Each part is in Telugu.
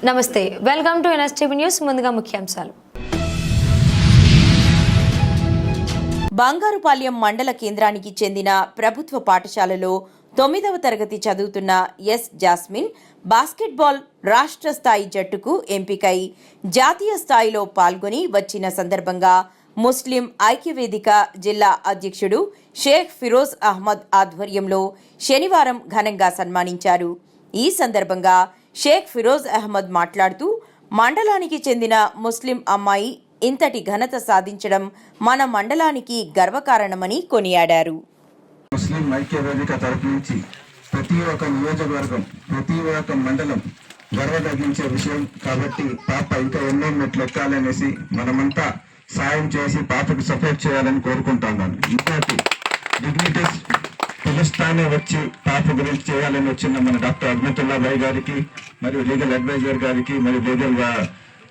నమస్తే, వెల్కమ్ టు ఎన్ఎస్టీవీ న్యూస్. ముందుగా ముఖ్యాంశాలు. బంగారుపాలెం మండల కేంద్రానికి చెందిన ప్రభుత్వ పాఠశాలలో 9వ తరగతి చదువుతున్న ఎస్ జాస్మిన్ బాస్కెట్బాల్ రాష్ట్ర స్థాయి జట్టుకు ఎంపికై జాతీయ స్థాయిలో పాల్గొని వచ్చిన సందర్భంగా ముస్లిం ఐక్యవేదిక జిల్లా అధ్యక్షుడు షేక్ ఫిరోజ్ అహ్మద్ ఆధ్వర్యంలో శనివారం ఘనంగా సన్మానించారు. ఈ సందర్భంగా షేక్ ఫిరోజ్ అహ్మద్ మాట్లాడుతూ, మండలానికి చెందిన ముస్లిం అమ్మాయి ఇంతటి ఘనత సాధించడం మన మండలానికి గర్వకారణమని కొనియాడారు. ముస్లిం ఐక్యవేదిక తరపు నుంచి ప్రతి ఒక్క నియోజకవర్గం, ప్రతి ఒక్క మండలం గర్వదగించే విషయం కాబట్టి పాప ఇంకా ఎన్నో మెట్లు ఎక్కాలనేసి మనమంతా సాయం చేసి పాపకు సపోర్ట్ చేయాలని కోరుకుంటున్నాను. ఇంకోటి డిగ్నిటీస్ పిలుస్తానే వచ్చి పాప గురించి చేయాలని వచ్చిన మన డాక్టర్ అజ్మతుల్లా భాయ్ గారికి మరియు లీగల్ అడ్వైజర్ గారికి మరియు లీగల్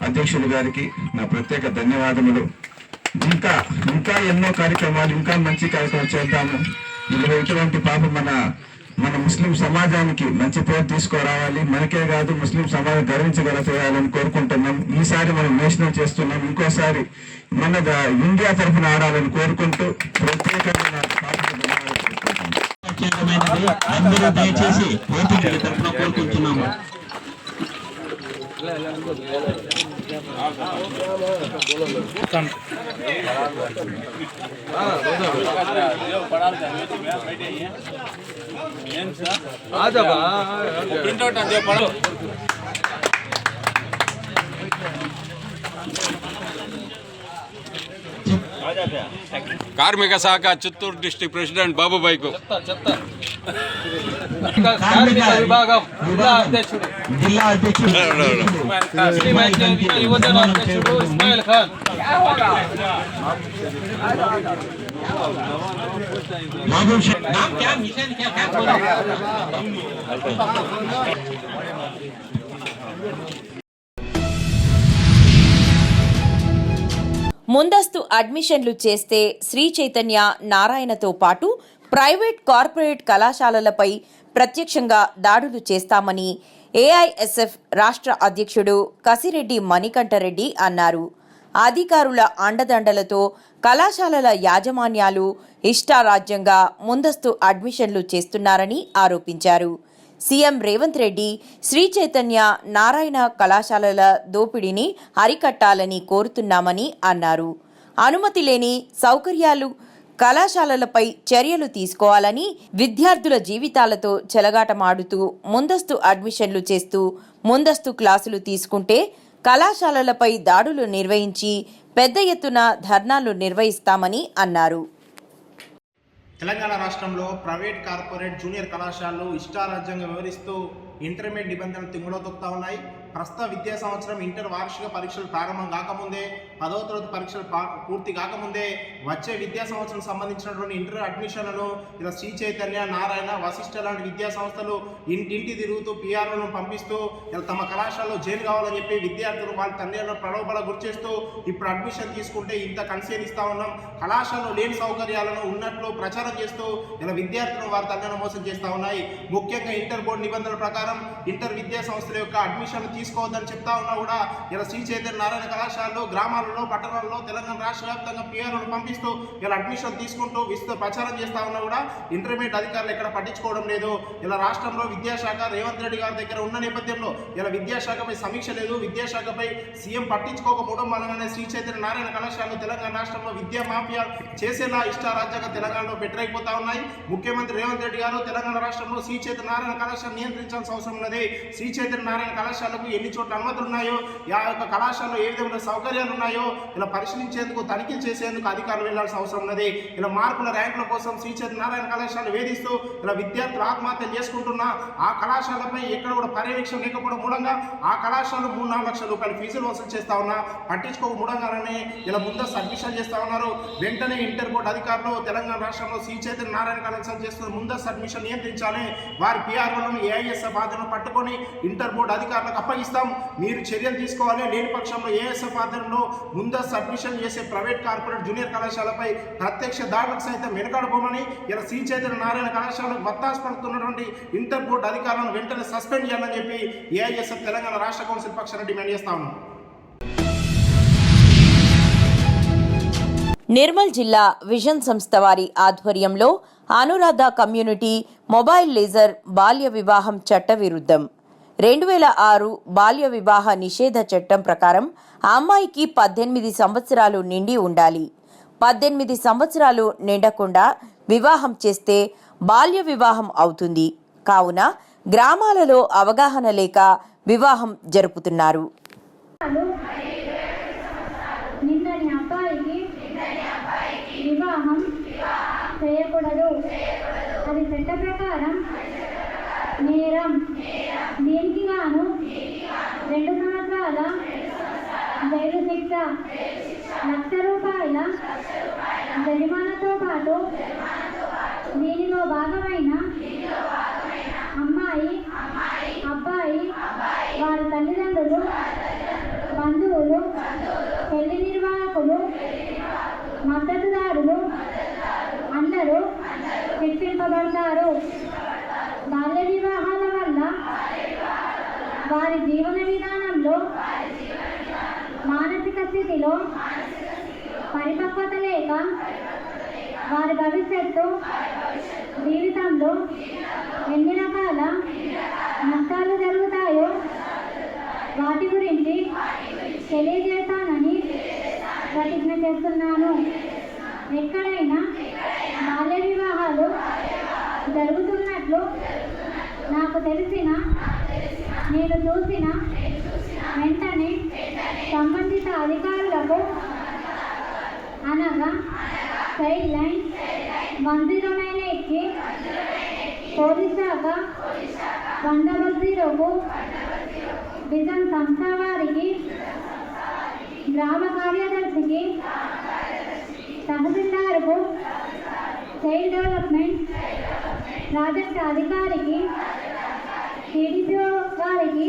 అధ్యక్షులు గారికి నా ప్రత్యేక ధన్యవాదములు. ఇంకా ఎన్నో కార్యక్రమాలు, ఇంకా మంచి కార్యక్రమాలు చేద్దాము. ఇటువంటి పాప మన ముస్లిం సమాజానికి మంచి పేరు తీసుకురావాలి. మనకే కాదు, ముస్లిం సమాజం గర్వించగలగాలని కోరుకుంటున్నాం. ఈసారి మనం నేషనల్ చేస్తున్నాం, ఇంకోసారి మన ఇండియా తరఫున ఆడాలని కోరుకుంటూ ప్రత్యేకంగా అందరూ దయచేసి ఓపిక తరఫున కోరుకుంటున్నాము. కార్మిక శాఖ చిత్తూరు డిస్ట్రిక్ట్ ప్రెసిడెంట్ బాబుబాయ్కు, కార్మిక విభాగం జిల్లా అధ్యక్షుడు యువజన అధ్యక్షుడు ఇస్మాయిల్ ఖాన్, ముందస్తు అడ్మిషన్లు చేస్తే శ్రీ చైతన్య నారాయణతో పాటు ప్రైవేట్, కార్పొరేట్ కళాశాలలపై ప్రత్యక్షంగా దాడులు చేస్తామని ఏఐఎస్ఎఫ్ రాష్ట్ర అధ్యక్షుడు కసిరెడ్డి మణికంఠరెడ్డి అన్నారు. అధికారుల అండదండలతో కళాశాలల యాజమాన్యాలు ఇష్టారాజ్యంగా ముందస్తు అడ్మిషన్లు చేస్తున్నారని ఆరోపించారు. సీఎం రేవంత్ రెడ్డి శ్రీ చైతన్య నారాయణ కళాశాలల దోపిడీని అరికట్టాలని కోరుతున్నామని అన్నారు. అనుమతి లేని సౌకర్యాలు కళాశాలలపై చర్యలు తీసుకోవాలని, విద్యార్థుల జీవితాలతో చెలగాటమాడుతూ ముందస్తు అడ్మిషన్లు చేస్తూ ముందస్తు క్లాసులు తీసుకుంటే కళాశాలలపై దాడులు నిర్వహించి పెద్ద ఎత్తున ధర్నాలు నిర్వహిస్తామని అన్నారు. తెలంగాణ రాష్ట్రంలో ప్రైవేట్, కార్పొరేట్, జూనియర్ కళాశాలలు ఇష్టారాజ్యంగా వ్యవహరిస్తూ ఇంటర్మీడియట్ నిబంధనలు తింగులో తొక్కుతా ఉన్నాయి. ప్రస్తుత విద్యా సంవత్సరం ఇంటర్ వార్షిక పరీక్షలు ప్రారంభం కాకముందే, 10వ తరగతి పరీక్షలు పూర్తి కాకముందే వచ్చే విద్యా సంవత్సరం సంబంధించినటువంటి ఇంటర్ అడ్మిషన్లను ఇలా శ్రీ చైతన్య, నారాయణ, వశిష్ఠ లాంటి విద్యా సంస్థలు ఇంటింటి తిరుగుతూ పిఆర్ఓలను పంపిస్తూ ఇలా తమ కళాశాలలో జైలు కావాలని చెప్పి విద్యార్థులు వాళ్ళ తండ్రులను ప్రలోభాలకు గురిచేస్తూ ఇప్పుడు అడ్మిషన్ తీసుకుంటే ఇంత కన్సెషన్ ఇస్తా ఉన్నాం, కళాశాలలో లేని సౌకర్యాలను ఉన్నట్లు ప్రచారం చేస్తూ ఇలా విద్యార్థులను వారి తండ్రులను మోసం చేస్తూ ఉన్నాయి. ముఖ్యంగా ఇంటర్ బోర్డు నిబంధనల ప్రకారం ఇంటర్ విద్యా సంస్థల యొక్క అడ్మిషన్లు తీసుకోవద్దని చెప్తా ఉన్నా కూడా ఇలా శ్రీ చైతన్య నారాయణ కళాశాలలో గ్రామాలలో, పట్టణాలలో తెలంగాణ రాష్ట్ర వ్యాప్తంగా పిఆర్ఓను పంపిస్తూ ఇలా అడ్మిషన్ తీసుకుంటూ విస్తృత ప్రచారం చేస్తా ఉన్నా కూడా ఇంటర్మీడియట్ అధికారులు ఎక్కడ పట్టించుకోవడం లేదు. ఇలా రాష్ట్రంలో విద్యాశాఖ రేవంత్ రెడ్డి గారి దగ్గర ఉన్న నేపథ్యంలో ఇలా విద్యాశాఖపై సమీక్ష లేదు. విద్యాశాఖపై సీఎం పట్టించుకోకపోవడం వలననే శ్రీ చైతన్య నారాయణ కళాశాలలో తెలంగాణ రాష్ట్రంలో విద్యా మాఫియా చేసేలా ఇష్టారాజ్యంగా తెలంగాణలో పెట్టరైపోతా ఉన్నాయి. ముఖ్యమంత్రి రేవంత్ రెడ్డి గారు తెలంగాణ రాష్ట్రంలో శ్రీ చైతన్య నారాయణ కళాశాల నియంత్రించాల్సిన అవసరం ఉన్నది. శ్రీ చైతన్య నారాయణ కళాశాలకు ఎన్ని చోట్ల అనుమతులు ఉన్నాయో, ఆ యొక్క కళాశాలలో ఏ విధమైన సౌకర్యాలు ఉన్నాయో ఇలా పరిశీలించేందుకు, తనిఖీలు చేసేందుకు అధికారులు వెళ్లాల్సిన అవసరం ఉన్నది. ఇలా మార్కుల ర్యాంకుల కోసం శ్రీ చైతన్య నారాయణ కళాశాల వేధిస్తూ ఇలా విద్యార్థులు ఆత్మహత్యలు చేసుకుంటున్నా ఆ కళాశాలపై ఎక్కడ కూడా పర్యవేక్షణ లేకపోవడం మూలంగా ఆ కళాశాలలో 3-4 లక్షల రూపాయలు ఫీజులు వసూలు చేస్తా ఉన్నా పట్టించుకోక మూలంగానే ఇలా ముందస్తు అడ్మిషన్ చేస్తా ఉన్నారు. వెంటనే ఇంటర్ బోర్డు అధికారులు తెలంగాణ రాష్ట్రంలో శ్రీ చైతన్య నారాయణ కళాశాల చేస్తున్న ముందస్తు అడ్మిషన్ నియంత్రించాలి. వారి పిఆర్ఓలను ఏఐఎస్ఎఫ్ ఆధ్వర్యంలో పట్టుకొని ఇంటర్ బోర్డు అధికారులకు అప్పగిస్తాం, మీరు చర్యలు తీసుకోవాలి. లేని పక్షంలో ఏఎస్ఎఫ్ ఆధ్వర్యంలో ముందస్తు అడ్మిషన్ చేసే ప్రైవేట్ కార్పొరేట్ జూనియర్ కళాశాలపై ప్రత్యక్ష దాడులకు సైతం వెనుకాడబోమని ఇలా శ్రీ చైతన్య నారాయణ కళాశాలకు వత్తాసు పడుతున్నటువంటి ఇంటర్ బోర్డు అధికారులను వెంటనే సస్పెండ్ చేయాలని చెప్పి ఏఐఎస్ఎఫ్ తెలంగాణ రాష్ట్ర కౌన్సిల్ పక్షాన డిమాండ్ చేస్తా ఉన్నాం. నిర్మల్ జిల్లా విజన్ సంస్థ వారి ఆధ్వర్యంలో అనురాధ కమ్యూనిటీ మొబైల్ లేజర్ బాల్య వివాహం చట్ట విరుద్ధం 2006 బాల్య వివాహ నిషేధ చట్టం ప్రకారం ఆ అమ్మాయికి 18 సంవత్సరాలు నిండి ఉండాలి. 18 సంవత్సరాలు నిండకుండా వివాహం చేస్తే బాల్య వివాహం అవుతుంది. కావున గ్రామాలలో అవగాహన లేక వివాహం జరుపుతున్నారు. వివాహం చేయకూడదు, అది చట్ట ప్రకారం నేరం. దీనికి గాను 2 సంవత్సరాల జైలు శిక్ష, ₹1,00,000 జరిమానాతో పాటు దీనిలో భాగమైన అమ్మాయి, అబ్బాయి, వారి తల్లిదండ్రులు, బంధువులు, పెళ్లి నిర్వాహకులు, మద్దతుదారులు అందరూ శిక్షింపబడతారు. బాల్య వివాహాల వల్ల వారి జీవన విధానంలో, మానసిక స్థితిలో పరిపక్వత లేక వారి భవిష్యత్తు జీవితంలో ఎన్ని రకాల నష్టాలు జరుగుతాయో వాటి గురించి తెలియజేస్తానని ప్రతిజ్ఞ చేస్తున్నాను. ఎక్కడైనా బాల్య వివాహాలు జరుగుతున్నట్లు నాకు తెలిసిన, నేను చూసిన వెంటనే సంబంధిత అధికారులకు అనగా చైల్డ్ లైన్ 1098కి, పోలీస్ శాఖ 100కు, విజన్ సంస్థ వారికి, గ్రామ కార్యదర్శికి, తహసీల్దార్కు, చైల్డ్ డెవలప్మెంట్ ప్రాజెక్ట్ అధికారికి, టీడీపీఓ వారికి,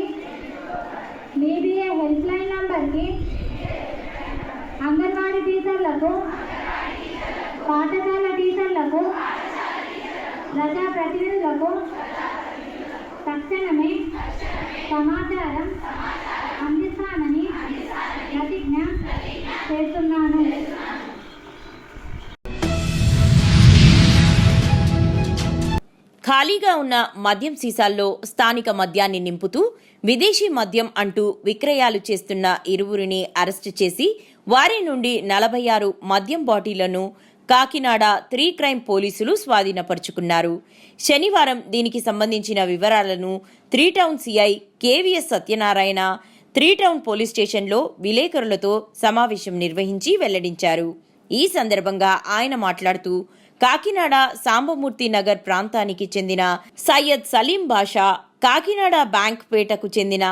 బీబీఏ హెల్ప్ లైన్ నంబర్కి, అంగన్వాడీ టీచర్లకు, పాఠశాల టీచర్లకు, ప్రజాప్రతినిధులకు తక్షణమే సమాచారం అందిస్తానని ప్రతిజ్ఞ చేస్తున్నాను. ఖాళీగా ఉన్న మద్యం సీసాల్లో స్థానిక మద్యాన్ని నింపుతూ విదేశీ మద్యం అంటూ విక్రయాలు చేస్తున్న ఇరువురిని అరెస్టు చేసి వారి నుండి 46 మద్యం బాటిళ్లను కాకినాడ 3 క్రైమ్ పోలీసులు స్వాధీనపరుచుకున్నారు. శనివారం దీనికి సంబంధించిన వివరాలను 3 town CI KVS Satyanarayana 3 town police స్టేషన్లో విలేకరులతో సమావేశం నిర్వహించి వెల్లడించారు. ఈ సందర్భంగా ఆయన మాట్లాడుతూ కాకినాడ సాంబమూర్తి నగర్ ప్రాంతానికి చెందిన సయ్యద్ సలీం బాషా, కాకినాడ బ్యాంక్ పేటకు చెందిన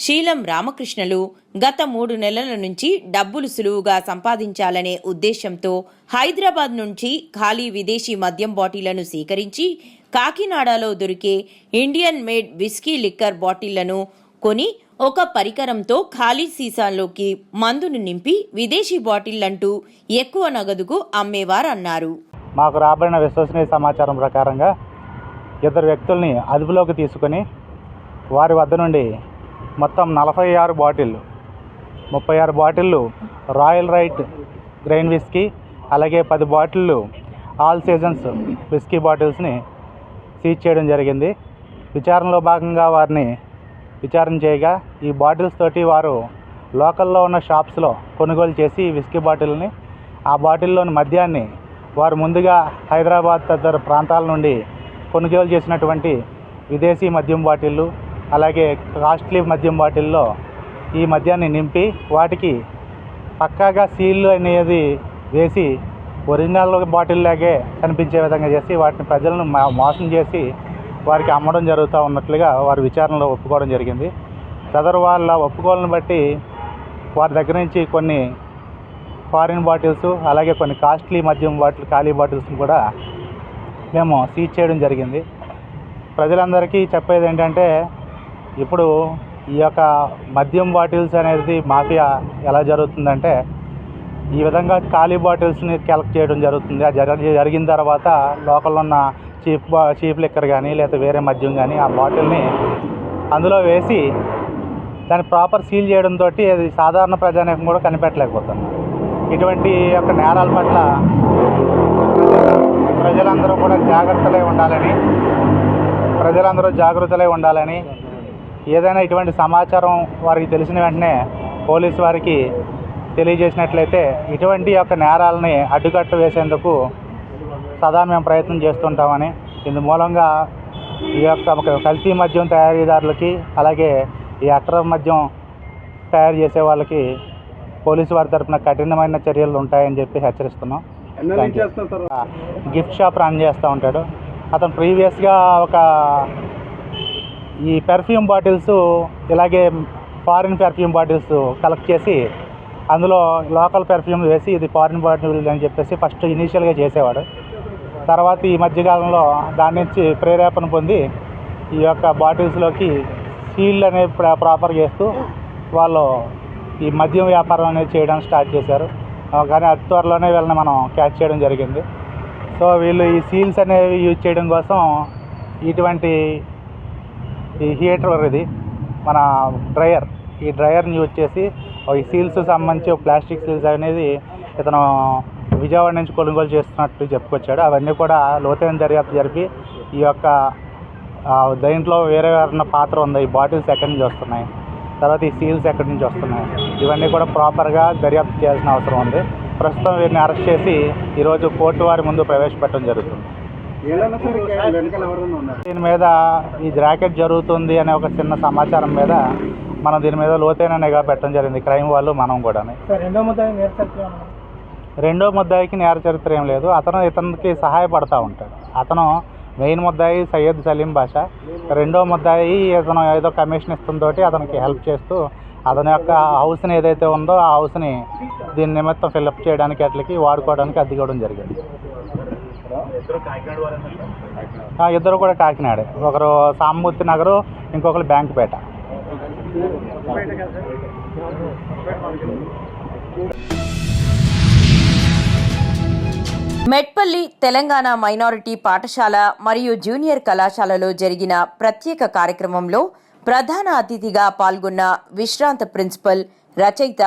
శీలం రామకృష్ణలు గత 3 నెలల నుంచి డబ్బులు సులువుగా సంపాదించాలనే ఉద్దేశంతో హైదరాబాద్ నుంచి ఖాళీ విదేశీ మద్యం బాటిళ్లను సేకరించి కాకినాడలో దొరికే ఇండియన్ మేడ్ విస్కీ లిక్కర్ బాటిళ్లను కొని ఒక పరికరంతో ఖాళీ సీసాల్లోకి మందును నింపి విదేశీ బాటిళ్లంటూ ఎక్కువ నగదుకు అమ్మేవారన్నారు. మాకు రాబడిన విశ్వసనీయ సమాచారం ప్రకారంగా 2 వ్యక్తుల్ని అదుపులోకి తీసుకొని వారి వద్ద నుండి మొత్తం 46 బాటిళ్ళు రాయల్ రైట్ గ్రెయిన్ విస్కీ, అలాగే 10 బాటిళ్ళు ఆల్ సీజన్స్ విస్కీ బాటిల్స్ని సీజ్ చేయడం జరిగింది. విచారణలో భాగంగా వారిని విచారణ చేయగా ఈ బాటిల్స్ తోటి వారు లోకల్లో ఉన్న షాప్స్లో కొనుగోలు చేసి విస్కీ బాటిల్ని, ఆ బాటిల్లోని మద్యాన్ని వారు ముందుగా హైదరాబాద్ తదితర ప్రాంతాల నుండి కొనుగోలు చేసినటువంటి విదేశీ మద్యం బాటిళ్ళు, అలాగే కాస్ట్లీ మద్యం బాటిల్లో ఈ మద్యాన్ని నింపి వాటికి పక్కాగా సీల్ అనేది వేసి ఒరిజినల్ బాటిల్ లాగే కనిపించే విధంగా చేసి వాటిని ప్రజలను మోసం చేసి వారికి అమ్మడం జరుగుతూ ఉన్నట్లుగా వారి విచారణలో ఒప్పుకోవడం జరిగింది. సదరు వాళ్ళ ఒప్పుకోలను బట్టి వారి దగ్గర నుంచి కొన్ని ఫారిన్ బాటిల్స్, అలాగే కొన్ని కాస్ట్లీ మద్యం ఖాళీ బాటిల్స్ని కూడా మేము సీజ్ చేయడం జరిగింది. ప్రజలందరికీ చెప్పేది ఏంటంటే, ఇప్పుడు ఈ యొక్క మద్యం బాటిల్స్ అనేది మాఫియా ఎలా జరుగుతుందంటే, ఈ విధంగా ఖాళీ బాటిల్స్ని కలెక్ట్ చేయడం జరుగుతుంది. అది జరిగిన తర్వాత లోకల్లో ఉన్న చీప్ లిక్కర్ కానీ లేదా వేరే మద్యం కానీ ఆ బాటిల్ని అందులో వేసి దాన్ని ప్రాపర్ సీల్ చేయడంతో అది సాధారణ ప్రజానీకం కూడా కనిపెట్టలేకపోతున్నారు. ఇటువంటి యొక్క నేరాల పట్ల ప్రజలందరూ కూడా జాగ్రత్తలై ఉండాలని ఏదైనా ఇటువంటి సమాచారం వారికి తెలిసిన వెంటనే పోలీసు వారికి తెలియజేసినట్లయితే ఇటువంటి యొక్క నేరాలని అడ్డుకట్ట వేసేందుకు సదా మేము ప్రయత్నం చేస్తుంటామని, ఇందు మూలంగా ఈ యొక్క కల్తీ మద్యం తయారీదారులకి అలాగే ఈ అక్రమ మద్యం తయారు చేసే వాళ్ళకి పోలీసు వారి తరఫున కఠినమైన చర్యలు ఉంటాయని చెప్పి హెచ్చరిస్తున్నాం. గిఫ్ట్ షాప్ రన్ చేస్తూ ఉంటాడు. అతను ప్రీవియస్గా ఈ పెర్ఫ్యూమ్ బాటిల్స్ ఇలాగే ఫారిన్ పెర్ఫ్యూమ్ బాటిల్స్ కలెక్ట్ చేసి అందులో లోకల్ పెర్ఫ్యూమ్ వేసి ఇది ఫారిన్ బాటిల్ అని చెప్పేసి ఫస్ట్ ఇనీషియల్గా చేసేవాడు. తర్వాత ఈ మధ్యకాలంలో దాని నుంచి ప్రేరేపణ పొంది ఈ యొక్క బాటిల్స్లోకి సీల్ అనేవి ప్రాపర్ చేస్తూ వాళ్ళు ఈ మద్యం వ్యాపారం అనేది చేయడం స్టార్ట్ చేశారు. కానీ అతి త్వరలోనే వీళ్ళని మనం క్యాచ్ చేయడం జరిగింది. సో వీళ్ళు ఈ సీల్స్ అనేవి యూజ్ చేయడం కోసం ఇటువంటి ఈ హీటర్, ఇది మన ఈ డ్రయర్ని యూజ్ చేసి ఈ సీల్స్ సంబంధించి ప్లాస్టిక్ సీల్స్ అనేది ఇతను విజయవాడ నుంచి కొనుగోలు చేస్తున్నట్టు చెప్పుకొచ్చాడు. అవన్నీ కూడా లోతైన దర్యాప్తు జరిపి ఈ యొక్క దీంట్లో వేరే పాత్ర ఉంది, ఈ బాటిల్స్ ఎక్కడి నుంచి వస్తున్నాయి, తర్వాత ఈ సీల్స్ ఎక్కడి నుంచి వస్తున్నాయి, ఇవన్నీ కూడా ప్రాపర్గా దర్యాప్తు చేయాల్సిన అవసరం ఉంది. ప్రస్తుతం వీరిని అరెస్ట్ చేసి ఈరోజు కోర్టు వారి ముందు ప్రవేశపెట్టడం జరుగుతుంది. దీని మీద ఈ ర్యాకెట్ జరుగుతుంది అనే ఒక చిన్న సమాచారం మీద మనం దీని మీద లోతైన నిఘా పెట్టడం జరిగింది, క్రైమ్ వాళ్ళు మనం కూడా. రెండో ముద్దాయికి నేర చరిత్ర ఏం లేదు. ఇతనికి సహాయపడతా ఉంటాడు. అతను మెయిన్ ముద్దాయి సయ్యద్ సలీం బాషా, రెండో ముద్దాయి ఇతను ఏదో కమిషన్ ఇస్తుందో అతనికి హెల్ప్ చేస్తూ అతని యొక్క హౌస్ని ఏదైతే ఉందో ఆ హౌస్ని దీని నిమిత్తం ఫిల్అప్ చేయడానికి అట్లకి వాడుకోవడానికి అద్దెకోవడం జరిగింది. ఇద్దరు కూడా కాకినాడే, ఒకరు సామూర్తి నగరు, ఇంకొకరు బ్యాంకుపేట. మెట్పల్లి తెలంగాణ మైనారిటీ పాఠశాల మరియు జూనియర్ కళాశాలలో జరిగిన ప్రత్యేక కార్యక్రమంలో ప్రధాన అతిథిగా పాల్గొన్న విశ్రాంత ప్రిన్సిపల్, రచయిత,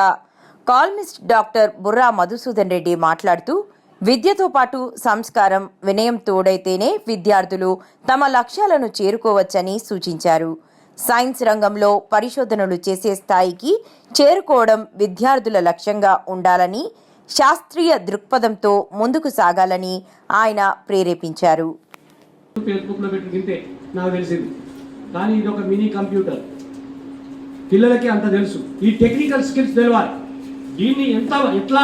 కాలమిస్ట్ డాక్టర్ బుర్రా మధుసూదన్ రెడ్డి మాట్లాడుతూ విద్యతో పాటు సంస్కారం, వినయం తోడైతేనే విద్యార్థులు తమ లక్ష్యాలను చేరుకోవచ్చని సూచించారు. సైన్స్ రంగంలో పరిశోధనలు చేసే స్థాయికి చేరుకోవడం విద్యార్థుల లక్ష్యంగా ఉండాలని, శాస్త్రీయ దృక్పథంతో ముందుకు సాగాలని ఆయన ప్రేరేపించారు. ఫేస్బుక్లో పెట్టుకుంటే నాకు తెలిసింది, కానీ ఇది ఒక మినీ కంప్యూటర్, పిల్లలకి అంత తెలుసు. ఈ టెక్నికల్ స్కిల్స్ తెలవాలి. దీన్ని ఎట్లా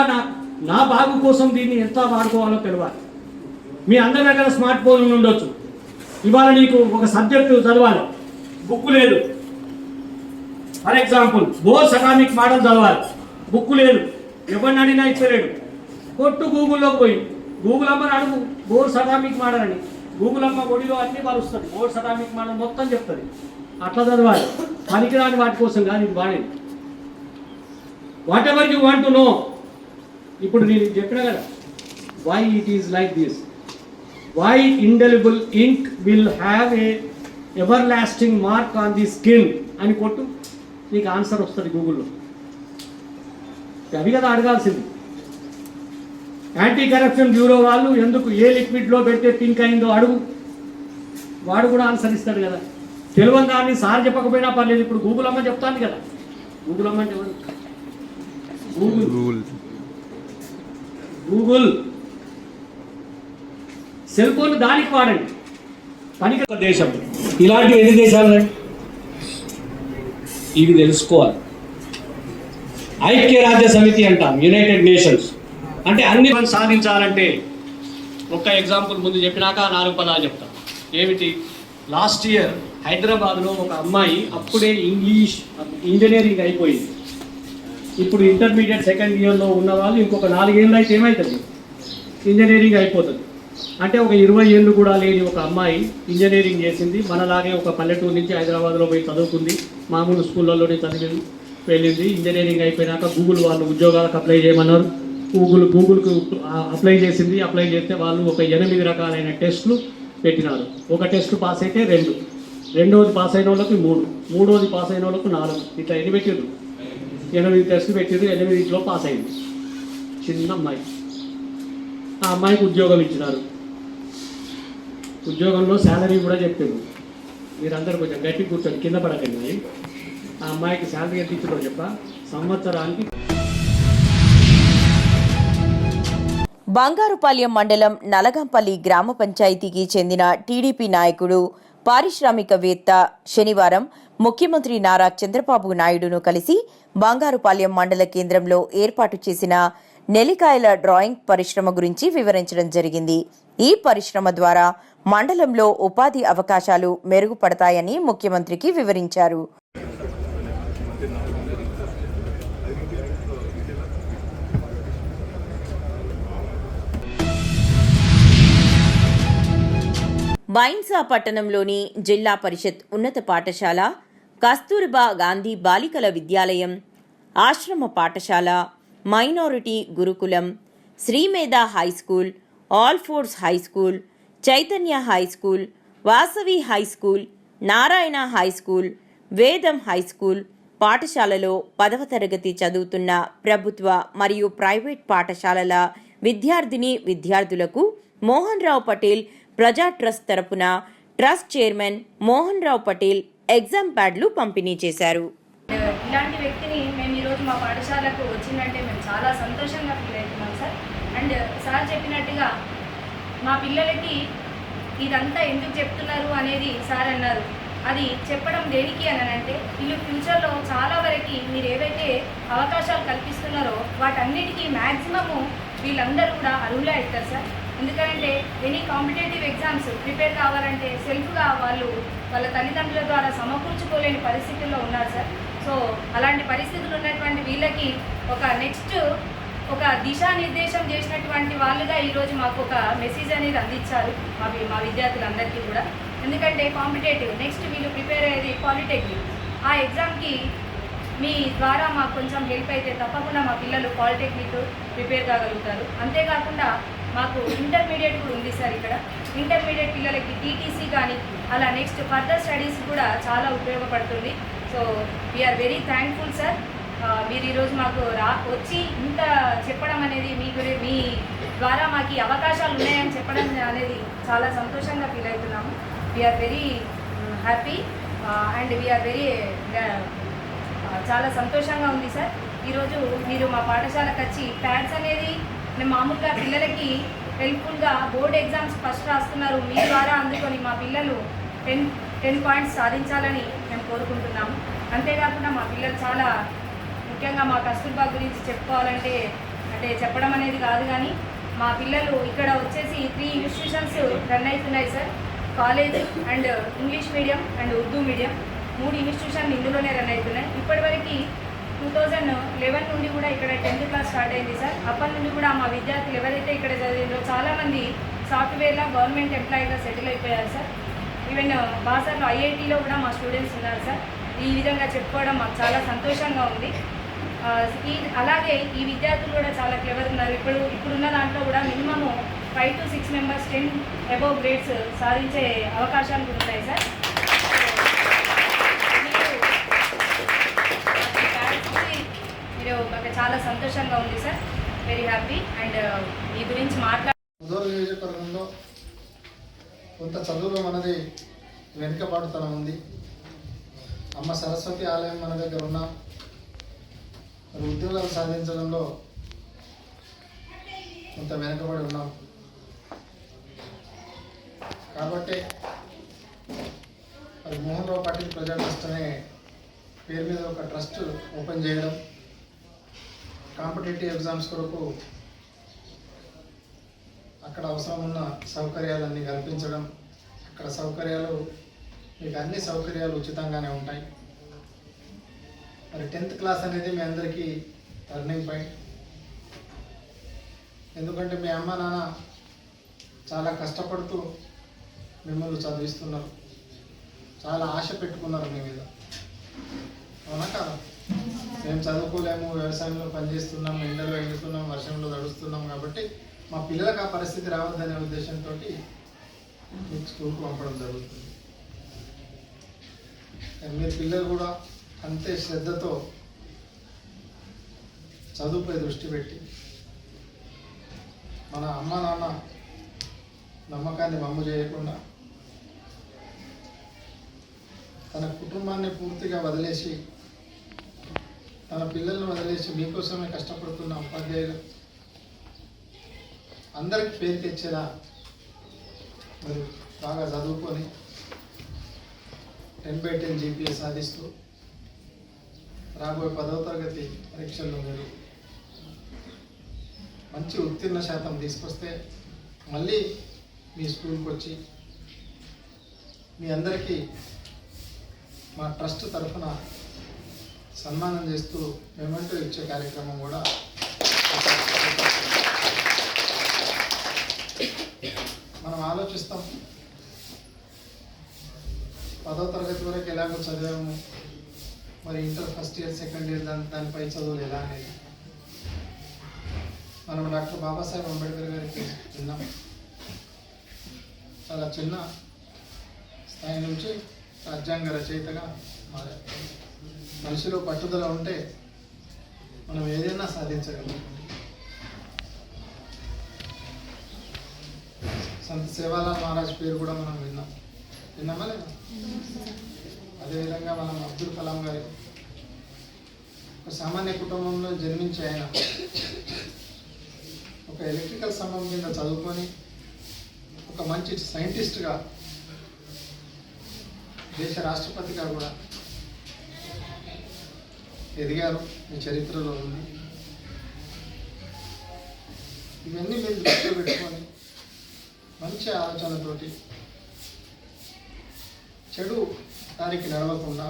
నా బాగు కోసం దీన్ని ఎంత వాడుకోవాలో తెలియాలి. మీ అందరి దగ్గర స్మార్ట్ ఫోన్ ఉండొచ్చు. ఇవాళ నీకు ఒక సబ్జెక్టు చదవాలి, బుక్ లేదు. For example bores atomic model చదవాలి, బుక్ లేదు, ఎవరిని అడిగినా ఇచ్చలేడు. కొట్టు గూగుల్లోకి పోయి, గూగుల్ అమ్మని అడుగు బోర్స్ అటామిక్ మోడల్ అని. గూగుల్ అమ్మ ఒడిలో అన్ని పరుస్తుంది, బోర్స్ అటామిక్ మోడల్ మొత్తం చెప్తుంది. అట్లా చదవాలి, పనికిరాని వాటి కోసం కానీ ఇది వాడేది. Whatever you want to know. ఇప్పుడు నేను చెప్పిన కదా, why it is like this, why indelible ink will have a everlasting mark on the skin అని కొట్టు, నీకు ఆన్సర్ వస్తుంది గూగుల్లో. అవి కదా అడగాల్సింది. యాంటీ కరప్షన్ బ్యూరో వాళ్ళు ఎందుకు ఏ లిక్విడ్లో పెడితే పింక్ అయిందో అడుగు, వాడు కూడా ఆన్సర్ ఇస్తాడు కదా. తెలియని దాన్ని సార్ చెప్పకపోయినా పర్లేదు. ఇప్పుడు గూగుల్ అమ్మ చెప్తాను కదా. గూగుల్ అమ్మ అంటే ఎవరు? గూగుల్ సెల్ ఫోన్ దానికి వాడండి, పనికి. దేశం ఇలాంటి ఎన్ని దేశాలు ఇవి తెలుసుకోవాలి. ఐక్యరాజ్య సమితి అంటాం, యునైటెడ్ నేషన్స్. అంటే అన్ని సాధించాలంటే ఒక్క ఎగ్జాంపుల్ ముందు చెప్పినాక 4 పదాలు చెప్తాం. ఏమిటి? లాస్ట్ ఇయర్ హైదరాబాద్లో ఒక అమ్మాయి అప్పుడే ఇంజనీరింగ్ అయిపోయింది. ఇప్పుడు ఇంటర్మీడియట్ సెకండ్ ఇయర్లో ఉన్న వాళ్ళు ఇంకొక 4 ఏళ్ళు అయితే ఏమవుతుంది? ఇంజనీరింగ్ అయిపోతుంది. అంటే ఒక 20 ఏళ్ళు కూడా లేని ఒక అమ్మాయి ఇంజనీరింగ్ చేసింది. మనలాగే ఒక పల్లెటూరు నుంచి హైదరాబాద్లో పోయి చదువుకుంది, మామూలు స్కూళ్ళలోనే చదివింది, వెళ్ళింది. ఇంజనీరింగ్ అయిపోయినాక గూగుల్ వాళ్ళు ఉద్యోగాలకు అప్లై చేయమన్నారు. గూగుల్కు అప్లై చేసింది. అప్లై చేస్తే వాళ్ళు ఒక 8 రకాలైన టెస్టులు పెట్టినారు. ఒక టెస్ట్ పాస్ అయితే 2, రెండవది పాస్ అయిన వాళ్ళకి 3, మూడవది పాస్ అయిన వాళ్ళకు 4, ఇట్లా ఎన్ని పెట్టిర్రు? 8 టెస్టులు పెట్టిర్రు. 8లో పాస్ అయింది చిన్న అమ్మాయి. ఆ అమ్మాయికి ఉద్యోగం ఇచ్చినారు. ఉద్యోగంలో శాలరీ కూడా చెప్పారు. మీరందరూ కొంచెం గట్టి కూర్చొని కింద పడకండి. ఆ అమ్మాయికి శాలరీ ఎంత ఇచ్చిందో చెప్ప సంవత్సరానికి. బంగారుపాలెం మండలం నలగంపల్లి గ్రామ పంచాయతీకి చెందిన టీడీపీ నాయకుడు పారిశ్రామికవేత్త శనివారం ముఖ్యమంత్రి నారా చంద్రబాబు నాయుడును కలిసి బంగారుపాలెం మండల కేంద్రంలో ఏర్పాటు చేసిన నెల్లికాయల డ్రాయింగ్ పరిశ్రమ గురించి వివరించడం జరిగింది. ఈ పరిశ్రమ ద్వారా మండలంలో ఉపాధి అవకాశాలు మెరుగుపడతాయని ముఖ్యమంత్రికి వివరించారు. బైన్సా పట్టణంలోని జిల్లా పరిషత్ ఉన్నత పాఠశాల, కస్తూర్బా గాంధీ బాలికల విద్యాలయం, ఆశ్రమ పాఠశాల, మైనారిటీ గురుకులం, Srimedha high school, Alphores high school, Chaitanya high school, Vasavi high school, Narayana high school, Vedam high school పాఠశాలలో 10వ తరగతి చదువుతున్న ప్రభుత్వ మరియు ప్రైవేట్ పాఠశాలల విద్యార్థులకు మోహన్ రావు పటేల్ ప్రజా ట్రస్ట్ తరపున trust chairman Mohan Rao Patel exam ప్యాడ్లు పంపిణీ చేశారు. ఇలాంటి వ్యక్తిని మేము ఈరోజు మా పాఠశాలకు వచ్చిందంటే మేము చాలా సంతోషంగా ఫీల్ అవుతున్నాం సార్. అండ్ సార్ చెప్పినట్టుగా మా పిల్లలకి ఇదంతా ఎందుకు చెప్తున్నారు అనేది సార్ అన్నారు. అది చెప్పడం దేనికి అని అంటే వీళ్ళు ఫ్యూచర్లో చాలా వరకు మీరు ఏవైతే అవకాశాలు కల్పిస్తున్నారో వాటన్నిటికీ మ్యాక్సిమము వీళ్ళందరూ కూడా అర్హులే అవుతారు సార్. ఎందుకంటే ఎనీ కాంపిటేటివ్ ఎగ్జామ్స్ ప్రిపేర్ కావాలంటే సెల్ఫ్గా వాళ్ళ తల్లిదండ్రుల ద్వారా సమకూర్చుకోలేని పరిస్థితుల్లో ఉన్నారు సార్. సో అలాంటి పరిస్థితులు ఉన్నటువంటి వీళ్ళకి ఒక దిశానిర్దేశం చేసినటువంటి వాళ్ళుగా ఈరోజు మాకు ఒక మెసేజ్ అనేది అందించారు మా విద్యార్థులందరికీ కూడా. ఎందుకంటే కాంపిటేటివ్ నెక్స్ట్ వీళ్ళు ప్రిపేర్ అయ్యేది పాలిటెక్నిక్, ఆ ఎగ్జామ్కి మీ ద్వారా మాకు కొంచెం హెల్ప్ అయితే తప్పకుండా మా పిల్లలు పాలిటెక్నిక్ ప్రిపేర్ కాగలుగుతారు. అంతేకాకుండా మాకు ఇంటర్మీడియట్ కూడా ఉంది సార్. ఇక్కడ ఇంటర్మీడియట్ పిల్లలకి టీటీసీ కానీ అలా నెక్స్ట్ ఫర్దర్ స్టడీస్ కూడా చాలా ఉపయోగపడుతుంది. So we are very thankful sir. మీరు ఈరోజు మాకు వచ్చి ఇంత చెప్పడం అనేది మీ ద్వారా మాకు ఈ అవకాశాలు ఉన్నాయని చెప్పడం అనేది చాలా సంతోషంగా ఫీల్ అవుతున్నాము. We are very happy and we are very చాలా సంతోషంగా ఉంది సార్. ఈరోజు మీరు మా పాఠశాలకు వచ్చి ప్యాడ్స్ అనేది మేము మామూలుగా పిల్లలకి హెల్ప్ఫుల్గా బోర్డ్ ఎగ్జామ్స్ ఫస్ట్ రాస్తున్నారు, మీ ద్వారా అందుకొని మా పిల్లలు 10 పాయింట్స్ సాధించాలని మేము కోరుకుంటున్నాము. అంతేకాకుండా మా పిల్లలు చాలా ముఖ్యంగా మా కస్తూర్బా గురించి చెప్పుకోవాలంటే అంటే చెప్పడం అనేది కాదు కానీ మా పిల్లలు ఇక్కడ వచ్చేసి 3 ఇన్స్టిట్యూషన్స్ రన్ అవుతున్నాయి sir. College and English medium and Urdu medium 3 ఇన్స్టిట్యూషన్లు ఇందులోనే రన్ అవుతున్నాయి. ఇప్పటివరకు 2011 నుండి కూడా ఇక్కడ 10th క్లాస్ స్టార్ట్ అయింది సార్. అప్పటి నుండి కూడా మా విద్యార్థులు ఎవరైతే ఇక్కడ చదివిందో చాలామంది సాఫ్ట్వేర్లో గవర్నమెంట్ ఎంప్లాయీగా సెటిల్ అయిపోయారు సార్. ఈవెన్ బాసర్లో ఐఐటీలో కూడా మా స్టూడెంట్స్ ఉన్నారు సార్. ఈ విధంగా చెప్పుకోవడం మాకు చాలా సంతోషంగా ఉంది. అలాగే ఈ విద్యార్థులు కూడా చాలా క్లెవర్ ఉన్నారు. ఇప్పుడున్న దాంట్లో కూడా minimum 5 to 6 members 10 above grades సాధించే అవకాశాలు కూడా ఉన్నాయి సార్. మీరు మాకు చాలా సంతోషంగా ఉంది సార్. Very happy. అండ్ ఈ గురించి నియోజకవర్గంలో కొంత చదువులో మనది వెనుకబాటుతనం ఉంది. అమ్మ సరస్వతి ఆలయం మన దగ్గర ఉన్న ఉద్యోగాలు సాధించడంలో కొంత వెనుకబడి ఉన్నాం. కాబట్టి అది మోహన్ రావు పటేల్ ప్రజా ట్రస్ట్ అనే పేరు మీద ఒక ట్రస్ట్ ఓపెన్ చేయడం, కాంపిటేటివ్ ఎగ్జామ్స్ కొరకు అక్కడ అవసరం ఉన్న సౌకర్యాలన్నీ కల్పించడం. అక్కడ సౌకర్యాలు మీకు అన్ని సౌకర్యాలు ఉచితంగానే ఉంటాయి. మరి 10th క్లాస్ అనేది మీ అందరికీ టర్నింగ్ పాయింట్. ఎందుకంటే మీ అమ్మ నాన్న చాలా కష్టపడుతూ మిమ్మల్ని చదివిస్తున్నారు, చాలా ఆశ పెట్టుకున్నారు మీ మీద, అవునా కాదా? మేము చదువుకోలేము, వ్యవసాయంలో పనిచేస్తున్నాం, ఎండలో ఎండుతున్నాం, వర్షంలో తడుస్తున్నాం కాబట్టి మా పిల్లలకు ఆ పరిస్థితి రావద్దనే ఉద్దేశంతో మీకు స్కూల్కి పంపడం జరుగుతుంది. మీరు పిల్లలు కూడా అంతే శ్రద్ధతో చదువుపై దృష్టి పెట్టి మన అమ్మ నాన్న నమ్మకాన్ని వమ్ము చేయకుండా తన కుటుంబాన్ని పూర్తిగా వదిలేసి, తన పిల్లల్ని వదిలేసి మీకోసమే కష్టపడుతున్న ఉపాధ్యాయులు అందరికి పేరు తెచ్చేలా మరి బాగా చదువుకొని 10/10 GPA సాధిస్తూ రాబోయే 10వ తరగతి పరీక్షల్లో మీరు మంచి ఉత్తీర్ణ శాతం తీసుకొస్తే మళ్ళీ మీ స్కూల్కి వచ్చి మీ అందరికీ మా ట్రస్ట్ తరఫున సన్మానం చేస్తూ మెమెంటో ఇచ్చే కార్యక్రమం కూడా మనం ఆలోచిస్తాం. 10వ తరగతి వరకు ఎలాగో చదివాము, మరి inter first year second year దానిపై చదువులు ఎలా అనేది మనం డాక్టర్ బాబాసాహెబ్ అంబేద్కర్ గారికి విన్నాం. చాలా చిన్న స్థాయి నుంచి రాజ్యాంగ రచయితగా మారారు. మనిషిలో పట్టుదల ఉంటే మనం ఏదైనా సాధించగలం. సంత సేవాలాల్ మహారాజ్ పేరు కూడా మనం విన్నామా లేదా? అదేవిధంగా మనం అబ్దుల్ కలాం గారి ఒక సామాన్య కుటుంబంలో జన్మించి ఆయన ఒక ఎలక్ట్రికల్ సంబంధం కింద చదువుకొని ఒక మంచి సైంటిస్ట్గా దేశ రాష్ట్రపతిగా కూడా ఎదిగారు. మీ చరిత్రలో ఉంది. ఇవన్నీ మీరు దృష్టిలో పెట్టుకొని మంచి ఆలోచనతోటి చెడు దారికి నడవకుండా,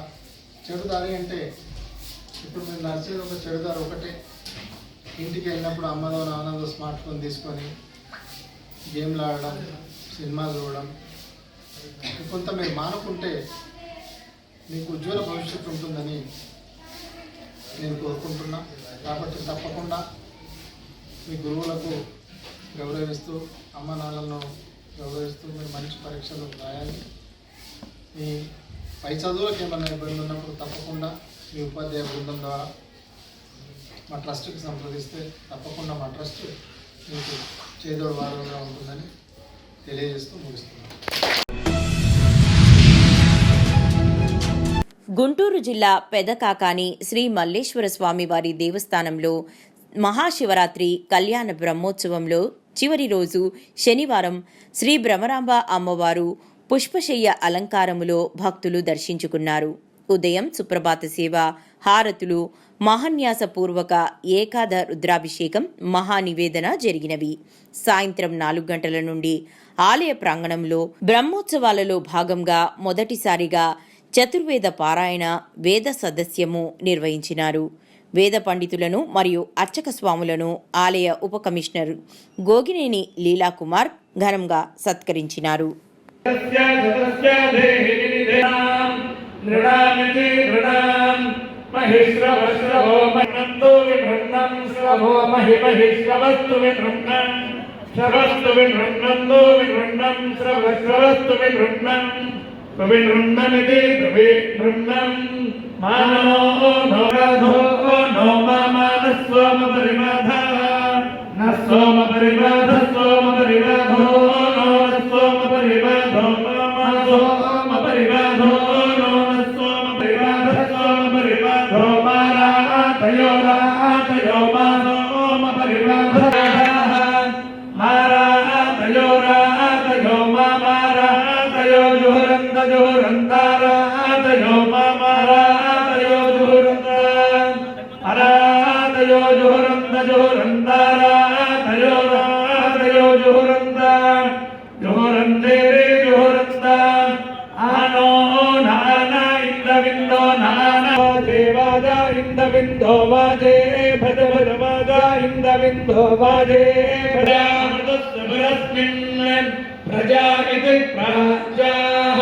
చెడు దారి అంటే ఇప్పుడు మీరు నడిచేది ఒక చెడు దారి ఒకటే. ఇంటికి వెళ్ళినప్పుడు అమ్మలో నాన్నలో స్మార్ట్ ఫోన్ తీసుకొని గేమ్లు ఆడడం, సినిమాలు చూడడం, కొంత మీరు మానుకుంటే మీకు ఉజ్వల భవిష్యత్తు ఉంటుందని నేను కోరుకుంటున్నా. కాబట్టి తప్పకుండా మీ గురువులకు గౌరవిస్తూ, అమ్మ నాన్నలను గౌరవిస్తూ మీరు మంచి పరీక్షలు రాయాలి. మీ పై చదువులకు ఏమైనా ఇబ్బంది ఉన్నప్పుడు తప్పకుండా మీ ఉపాధ్యాయ బృందం ద్వారా మా ట్రస్ట్కి సంప్రదిస్తే తప్పకుండా మా ట్రస్ట్ మీకు చేదోడు వారంగా ఉంటుందని తెలియజేస్తూ ముగిస్తున్నాను. గుంటూరు జిల్లా పెదకాకాని శ్రీ మల్లేశ్వర స్వామి వారి దేవస్థానంలో మహాశివరాత్రి కళ్యాణ బ్రహ్మోత్సవంలో చివరి రోజు శనివారం శ్రీ భ్రమరాంబ అమ్మవారు పుష్పశయ్య అలంకారములో భక్తులు దర్శించుకున్నారు. ఉదయం సుప్రభాత సేవ, హారతులు, మహాన్యాసపూర్వక ఏకాద రుద్రాభిషేకం, మహానివేదన జరిగినవి. సాయంత్రం 4 గంటల నుండి ఆలయ ప్రాంగణంలో బ్రహ్మోత్సవాలలో భాగంగా మొదటిసారిగా చతుర్వేద పారాయణ, వేద సదస్యము నిర్వహించినారు. వేద పండితులను మరియు అర్చక స్వాములను ఆలయ ఉప కమిషనర్ గోగినేని లీలాకుమార్ ఘనంగా సత్కరించినారు. ప్రవిణ్ణమితి ప్రవిణ్ణం మానో నోరధో నో మానస్వమ పరిమాధ న సోమ పరిమాధ సోమ పరిమాధో నో సోమ పరిమాధో సోమ పరిమాధో నో సోమ పరిమాధ సోమ పరిమాధో మారా తయోరా తయో మా సోమ పరిమాధ మారా తయోరా తయో మా మారా తయో జోరంతారా తయో మా మారా తయో జోరంత అరాతయో జోరంతారా తయో తయో జోరంత జోరంతే రే జోరంత ఆనో నానా ఇంద్రవిందో నానా దేవాజ ఇంద్రవిందో వాజే భజ భజ వాజ ఇంద్రవిందో వాజే ప్రజామృతస్మిన్ ప్రజామితి ప్రాజాః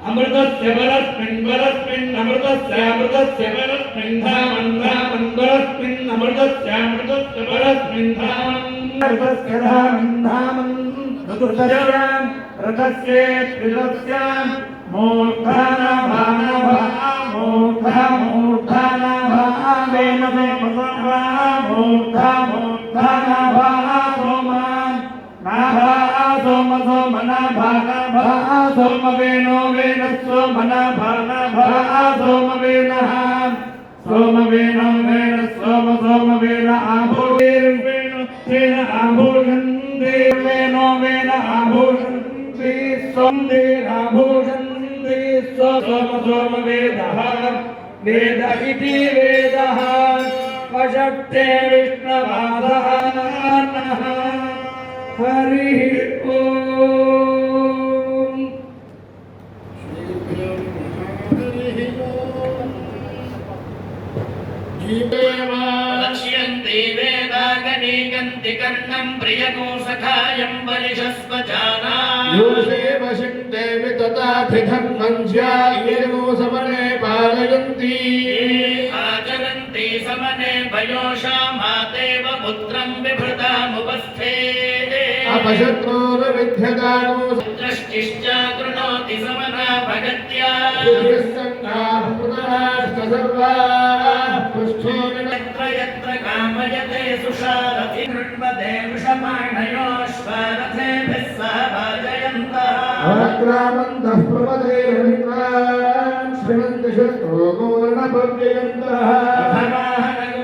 అమృతస్య వరస్మిన్ వరస్మిన్ అమృతస్య అమృతస్య వరస్మిన్ वेद इति वेदः वशक्ते विष्णवासः हरिः ओम् लक्ष्यन्ते वेदागनीगन्ति कर्णं प्रियको सखायं परिशस्वजाना योषे वशक्ते वितताधिधर्मं ज्यायेनो समने पालयन्ति आचरन्ति समने भयोषा मातेव पुत्रं विभृतामुपस्थे अपशत्रोर्विध्यदानो दृष्टिश्च कृणोति समना भगत्या यत्र कामयते सुषारथि कृण्वते वृषमाणयोश्वरथेभिः सह भाजयन्तः अक्रामन्तः प्रपदे रविन्द्रान् श्रीमन्ति शत्रो मूर्णपव्ययन्तः